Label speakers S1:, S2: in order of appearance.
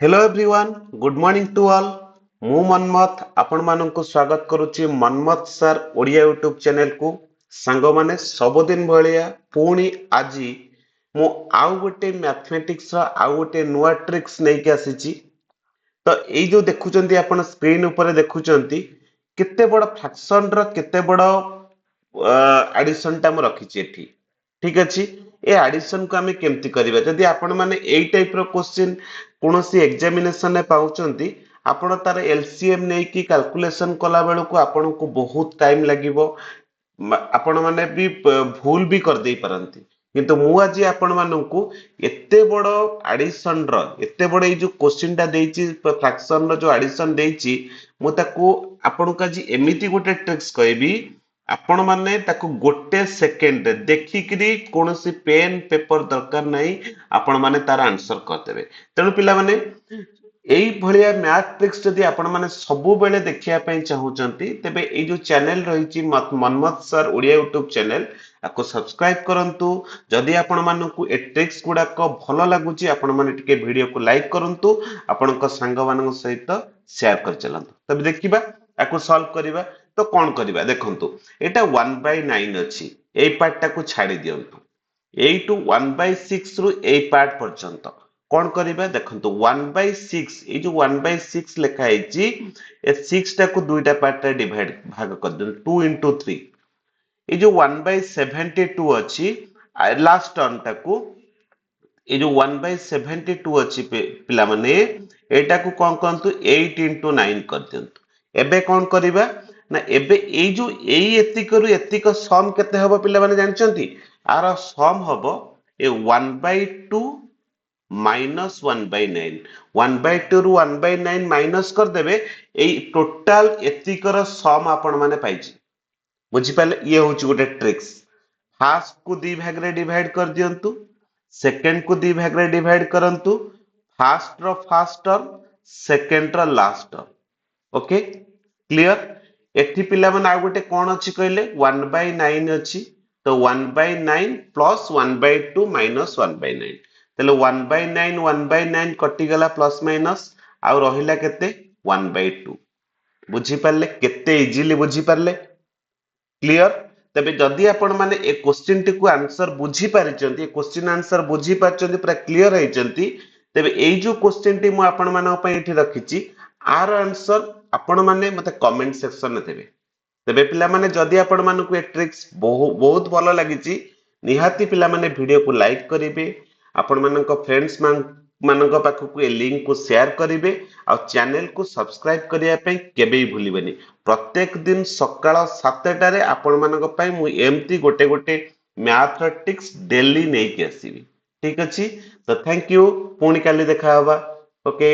S1: hello everyone good morning to all मु मनमथ आपण मानक स्वागत करुच्ची Manmath sir Odia YouTube channel को सांग माने सबुदिन भलिया पुणी आज मु आउ गोटे मैथमेटिक्स आउ गोटे नुआ ट्रिक्स नहीं के आसीची तो एई जो देखुचंती आपण स्क्रीन ऊपर देखुचंती केते बड़ फ्रैक्शन रो केते बड़ एडिशन टा मु रखिची एठी ठीक अच्छी ए एडिशन को आमे केमती करिबा जदि आपण माने एई टाइप रो क्वेश्चन कोनोसी एग्जामिनेशन ने पाउचंती आपण तार एलसीएम नै की कैलकुलेशन कला बेलू को आपण को बहुत टाइम लागिवो आपण माने भी भूल भी कर देई परंती किंतु मु आज आपण माननकु एते बड़ एडिशन रो एते बड़ ए जो क्वेश्चन टा देइची फ्रैक्शन रो जो एडिशन देइची मु ताको आपण का जी एमिति गोटे ट्रिक्स कहबी आपण माने ताको गोटे सेकेंड देखिकरी कोनोसी पेन पेपर दरकार नहीं आपण माने तार आंसर कर देबे तेणु पिला माने एई भलिया मैथ ट्रिक्स जदि आपण माने सबु बेले देखिया पई चाहुचंती तेबे एई जो चैनल रहिची Manmath sir Odia YouTube channel आको सब्सक्राइब करंतु जदि आपण मानकु ए ट्रिक्स गुडा को भलो लागुची आपण माने टिके वीडियो को लाइक करंतु आपण को संग मानक सहित शेयर कर चलंतु तबे देखिबा आको सॉल्व करिबा तो कोन करिबा देखंतु एटा 1/9 अछि एई पार्ट टाको छाडी दियंतु 8 टू 1/6 रु एई पार्ट पर्यंत कोन करिबा देखंतु 1/6 ए जो 1/6 लेखा हैची ए 6 टाको दुईटा पार्ट रे डिवाइड भाग कर देन 2 into 3 ए जो 1/72 अछि लास्ट टर्म टाको ए जो 1/72 अछि पिला माने एटा को कोन करंतु 8 into 9 कर दियंतु एबे कोन करिबा ना एबे ए जो एई एतिकरु एतिक सम केते हबो पिला माने जानचंती आर सम हबो ए 1/2 माइनस 1/9 1/2 रु 1/9 माइनस कर देबे ए टोटल एतिकर सम आपण माने पाइछि बुझि पाले ये होची गोटे ट्रिक्स फर्स्ट को दी भाग रे डिवाइड कर दियंतु सेकंड को दी भाग रे डिवाइड करंतु first row first term second row last term okay clear एठी पिला माने आ गोटे कोन अछि कहले 1/9 अछि तो 1/9 प्लस 1/2 माइनस 1/9 तले 1/9 1/9 कटि गला प्लस माइनस आ रहिला केते 1/2 बुझी पारले केते इजीली बुझी पारले क्लियर तबे जदि आपण माने ए क्वेश्चन टी को आंसर बुझी पारिचंती ए क्वेश्चन आंसर बुझी पारचंती पूरा क्लियर हैचंती तबे एई जो क्वेश्चन टी मु आपण मानक पई एठी रखिची आर आंसर आपण माने मते कमेंट सेक्शन में देबे तबे पिला माने जदि आपण मानक ए ट्रिक्स बहुत भलो लागिची निहाती पिला माने वीडियो को लाइक करिवे आपण मानक फ्रेंड्स मानक पाखकु ए लिंक को शेयर करिवे आ चैनल को सब्सक्राइब करिया पई केबे भी भूलिबेनी प्रत्येक दिन सकाळ 7 टारे आपण मानक पई मु एमती गोटे गोटे मैथ ट्रिक्स डेली नै के आसीबी ठीक अछि तो थैंक यू पुणी काली देखा हवा ओके